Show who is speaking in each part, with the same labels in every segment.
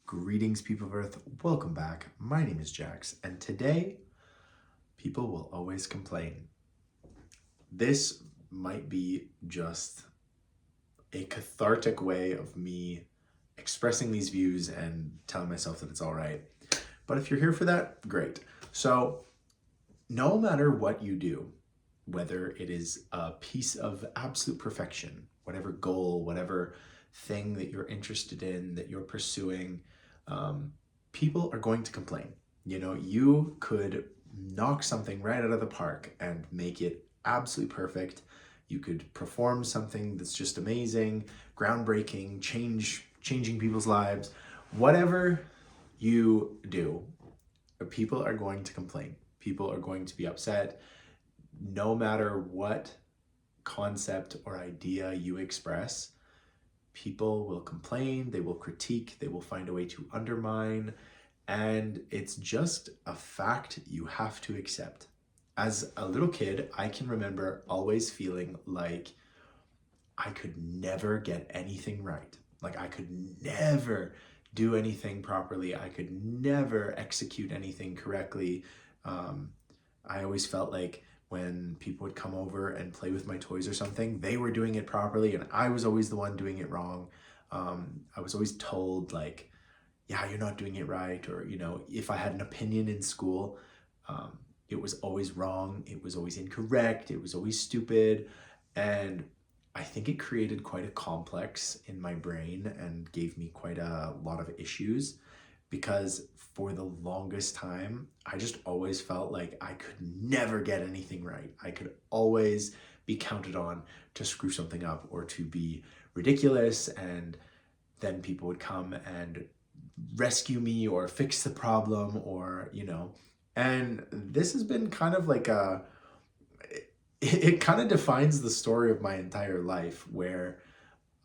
Speaker 1: Greetings, people of Earth. Welcome back. My name is Jax, and today, people will always complain. This might be just a cathartic way of me expressing these views and telling myself that it's all right. But if you're here for that, great. So, no matter what you do, whether it is a piece of absolute perfection, whatever goal, whatever thing that you're interested in, that you're pursuing, people are going to complain. You could knock something right out of the park and make it absolutely perfect. You could perform something that's just amazing, groundbreaking, changing people's lives. Whatever you do, people are going to complain. People are going to be upset. No matter what concept or idea you express, people will complain, they will critique, they will find a way to undermine, and it's just a fact you have to accept. As a little kid, I can remember always feeling like I could never get anything right. Like I could never do anything properly. I could never execute anything correctly. I always felt like when people would come over and play with my toys or something, they were doing it properly and I was always the one doing it wrong. I was always told like, yeah, you're not doing it right. Or, if I had an opinion in school, it was always wrong. It was always incorrect. It was always stupid. And I think it created quite a complex in my brain and gave me quite a lot of issues because for the longest time, I just always felt like I could never get anything right. I could always be counted on to screw something up or to be ridiculous, and then people would come and rescue me or fix the problem and this has been kind of like it kind of defines the story of my entire life, where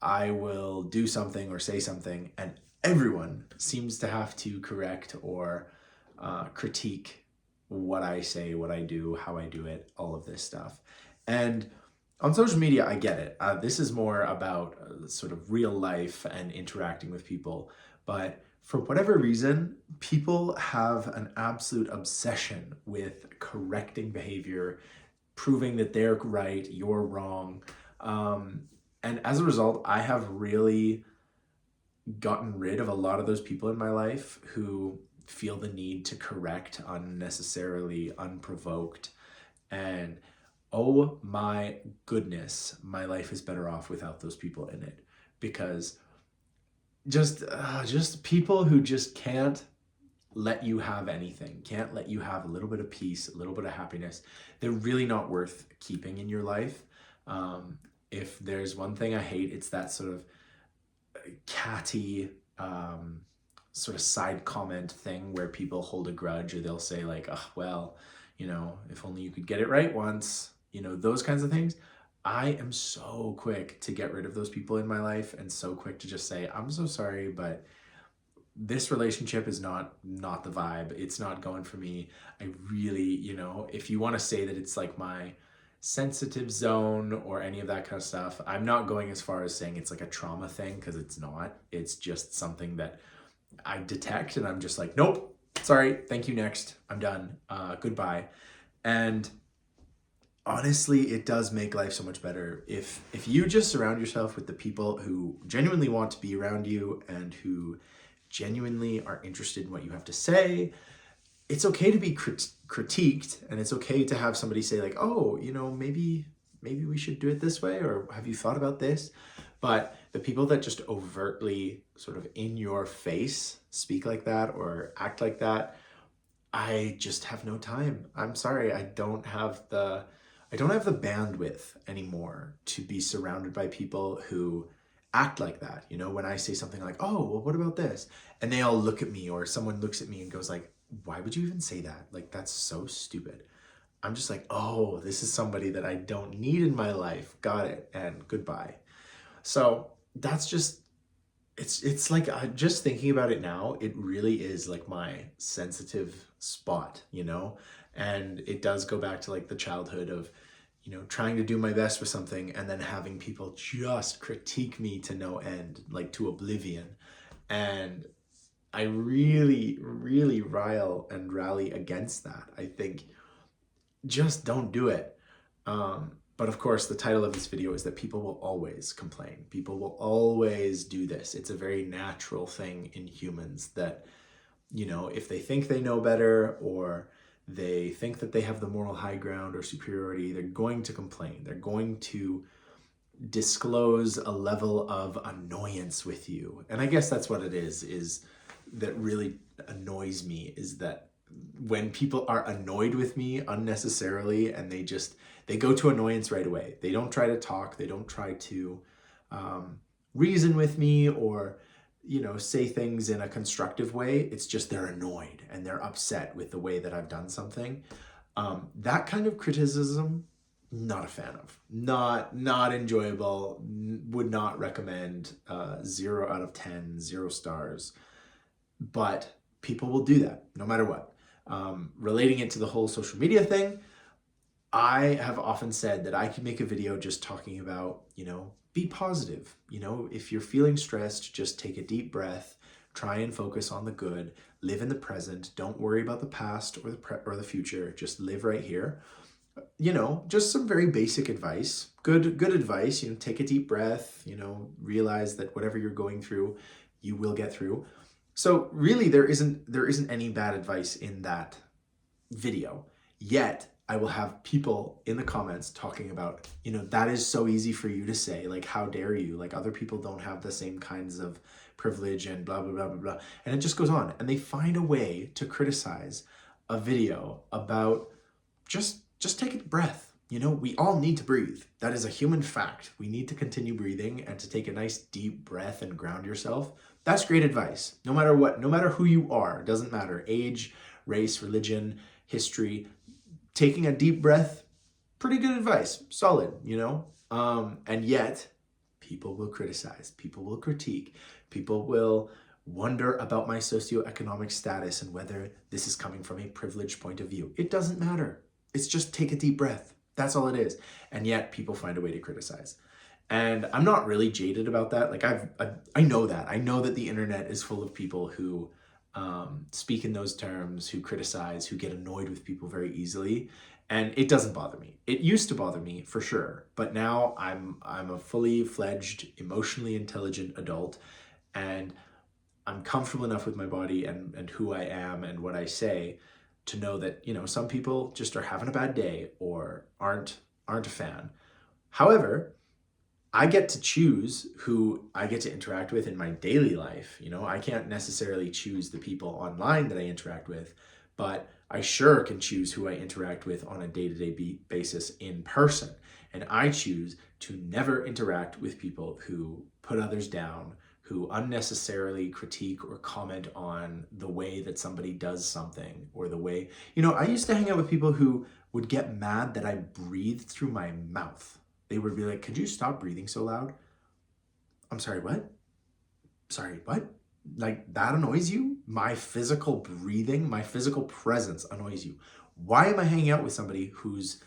Speaker 1: I will do something or say something and everyone seems to have to correct or critique what I say, what I do, how I do it, all of this stuff. And on social media, I get it. This is more about sort of real life and interacting with people. But for whatever reason, people have an absolute obsession with correcting behavior, proving that they're right, you're wrong. And as a result, I have really gotten rid of a lot of those people in my life who feel the need to correct unnecessarily, unprovoked. And oh my goodness, my life is better off without those people in it. Because just people who just can't let you have anything, can't let you have a little bit of peace, a little bit of happiness, they're really not worth keeping in your life. If there's one thing I hate, it's that sort of catty sort of side comment thing where people hold a grudge, or they'll say like, oh, well, if only you could get it right once, those kinds of things. I am so quick to get rid of those people in my life and so quick to just say, I'm so sorry, but this relationship is not the vibe. It's not going for me. I really, if you want to say that it's like my sensitive zone or any of that kind of stuff, I'm not going as far as saying it's like a trauma thing, because it's not. It's just something that I detect and I'm just like, nope, sorry, thank you, next, I'm done, goodbye. And honestly, it does make life so much better if you just surround yourself with the people who genuinely want to be around you and who genuinely are interested in what you have to say. It's okay to be critiqued, and it's okay to have somebody say like, oh, maybe we should do it this way, or have you thought about this? But the people that just overtly sort of in your face speak like that or act like that, I just have no time. I'm sorry, I don't have the bandwidth anymore to be surrounded by people who act like that. When I say something like, oh, well, what about this? And they all look at me, or someone looks at me and goes like, why would you even say that? Like, that's so stupid. I'm just like, oh, this is somebody that I don't need in my life. Got it. And goodbye. So that's just, it's like, just thinking about it now, it really is like my sensitive spot, and it does go back to like the childhood of, trying to do my best with something and then having people just critique me to no end, like to oblivion. And I really, really rile and rally against that. I think just don't do it. But of course, the title of this video is that people will always complain. People will always do this. It's a very natural thing in humans that, you know, if they think they know better or they think that they have the moral high ground or superiority, they're going to complain. They're going to disclose a level of annoyance with you. And I guess that's what it is that really annoys me, is that when people are annoyed with me unnecessarily and they go to annoyance right away. They don't try to talk. They don't try to reason with me or, you know, say things in a constructive way. It's just they're annoyed and they're upset with the way that I've done something. That kind of criticism, not a fan of. Not enjoyable. Would not recommend. 0 out of 10, 0 stars. But people will do that no matter what. Relating it to the whole social media thing, I have often said that I can make a video just talking about, you know, be positive. You know, if you're feeling stressed, just take a deep breath, try and focus on the good, live in the present, don't worry about the past or the future, just live right here. You know, just some very basic advice, good advice. You know, take a deep breath, you know, realize that whatever you're going through, you will get through. So really there isn't any bad advice in that video. Yet I will have people in the comments talking about, you know, that is so easy for you to say, like, how dare you? Like, other people don't have the same kinds of privilege and blah, blah, blah, blah, blah. And it just goes on. And they find a way to criticize a video about just take a breath. You know, we all need to breathe. That is a human fact. We need to continue breathing and to take a nice deep breath and ground yourself. That's great advice. No matter what, no matter who you are, doesn't matter. Age, race, religion, history. Taking a deep breath, pretty good advice. Solid, you know? And yet, people will criticize. People will critique. People will wonder about my socioeconomic status and whether this is coming from a privileged point of view. It doesn't matter. It's just take a deep breath. That's all it is. And yet people find a way to criticize. And I'm not really jaded about that. Like I know that. I know that the internet is full of people who speak in those terms, who criticize, who get annoyed with people very easily. And it doesn't bother me. It used to bother me for sure. But now I'm a fully fledged, emotionally intelligent adult. And I'm comfortable enough with my body and who I am and what I say to know that, you know, some people just are having a bad day or aren't a fan. However, I get to choose who I get to interact with in my daily life. You know, I can't necessarily choose the people online that I interact with, but I sure can choose who I interact with on a day-to-day basis in person. And I choose to never interact with people who put others down, who unnecessarily critique or comment on the way that somebody does something or the way, you know, I used to hang out with people who would get mad that I breathed through my mouth. They would be like, could you stop breathing so loud? I'm sorry, what? Sorry, what? Like, that annoys you? My physical breathing, my physical presence annoys you. Why am I hanging out with somebody who's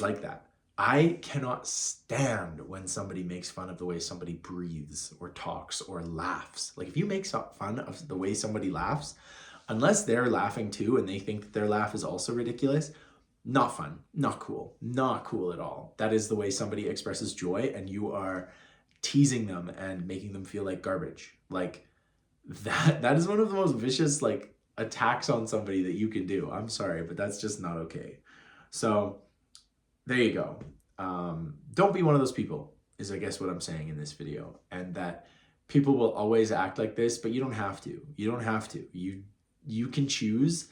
Speaker 1: like that? I cannot stand when somebody makes fun of the way somebody breathes or talks or laughs. Like, if you make fun of the way somebody laughs, unless they're laughing too and they think that their laugh is also ridiculous, not fun, not cool at all. That is the way somebody expresses joy, and you are teasing them and making them feel like garbage. Like, that is one of the most vicious, like, attacks on somebody that you can do. I'm sorry, but that's just not okay. So there you go. Don't be one of those people, is I guess what I'm saying in this video. And that people will always act like this, but you don't have to. You don't have to. You can choose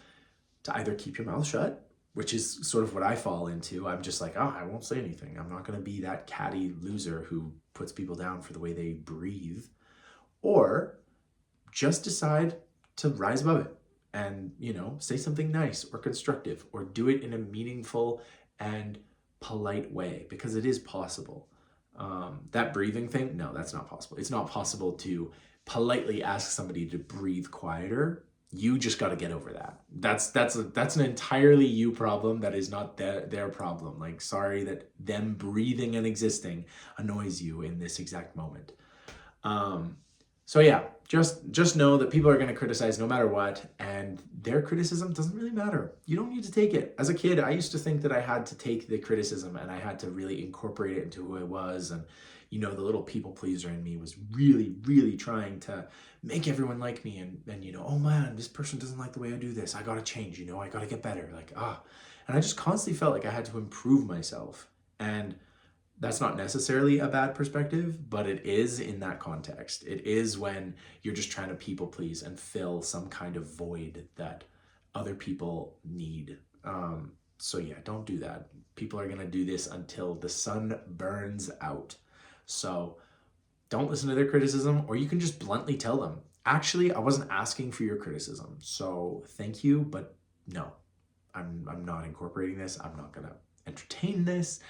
Speaker 1: to either keep your mouth shut, which is sort of what I fall into. I'm just like, oh, I won't say anything. I'm not going to be that catty loser who puts people down for the way they breathe. Or just decide to rise above it and, you know, say something nice or constructive or do it in a meaningful and polite way, because it is possible. That breathing thing, no, that's not possible. It's not possible to politely ask somebody to breathe quieter. You just got to get over that. That's an entirely you problem. That is not their problem. Like, sorry that them breathing and existing annoys you in this exact moment. So yeah, just know that people are going to criticize no matter what, and their criticism doesn't really matter. You don't need to take it. As a kid, I used to think that I had to take the criticism and I had to really incorporate it into who I was. And, the little people pleaser in me was really, really trying to make everyone like me. And oh man, this person doesn't like the way I do this. I got to change, I got to get better. And I just constantly felt like I had to improve myself. And that's not necessarily a bad perspective, but it is in that context. It is when you're just trying to people please and fill some kind of void that other people need. So yeah, don't do that. People are going to do this until the sun burns out. So don't listen to their criticism, or you can just bluntly tell them, actually, I wasn't asking for your criticism. So thank you, but no, I'm not incorporating this. I'm not going to entertain this.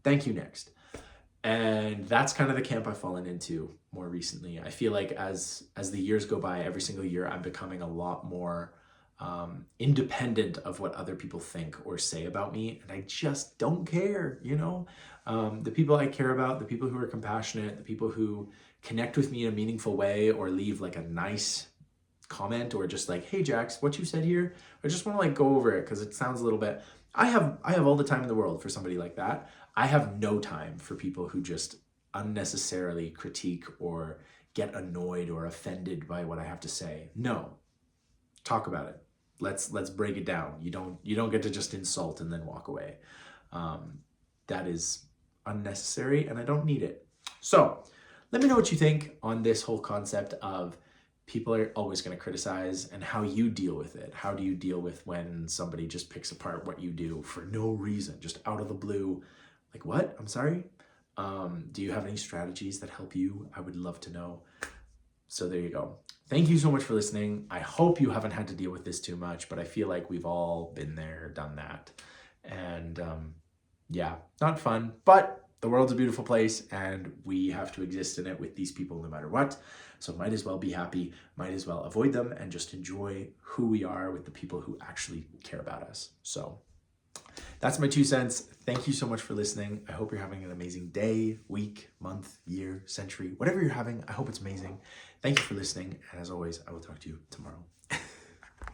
Speaker 1: Thank you, next. And that's kind of the camp I've fallen into more recently. I feel like as the years go by, every single year, I'm becoming a lot more independent of what other people think or say about me. And I just don't care, the people I care about, the people who are compassionate, the people who connect with me in a meaningful way or leave like a nice comment or just like, hey, Jax, what you said here, I just want to like go over it because it sounds a little bit, I have all the time in the world for somebody like that. I have no time for people who just unnecessarily critique or get annoyed or offended by what I have to say. No, talk about it. Let's break it down. You don't get to just insult and then walk away. That is unnecessary and I don't need it. So let me know what you think on this whole concept of people are always going to criticize and how you deal with it. How do you deal with when somebody just picks apart what you do for no reason, just out of the blue? Like, what? I'm sorry? Do you have any strategies that help you? I would love to know. So there you go. Thank you so much for listening. I hope you haven't had to deal with this too much, but I feel like we've all been there, done that. And yeah, not fun, but the world's a beautiful place and we have to exist in it with these people no matter what. So might as well be happy, might as well avoid them and just enjoy who we are with the people who actually care about us. So that's my 2 cents. Thank you so much for listening. I hope you're having an amazing day, week, month, year, century, whatever you're having. I hope it's amazing. Thank you for listening. And as always, I will talk to you tomorrow.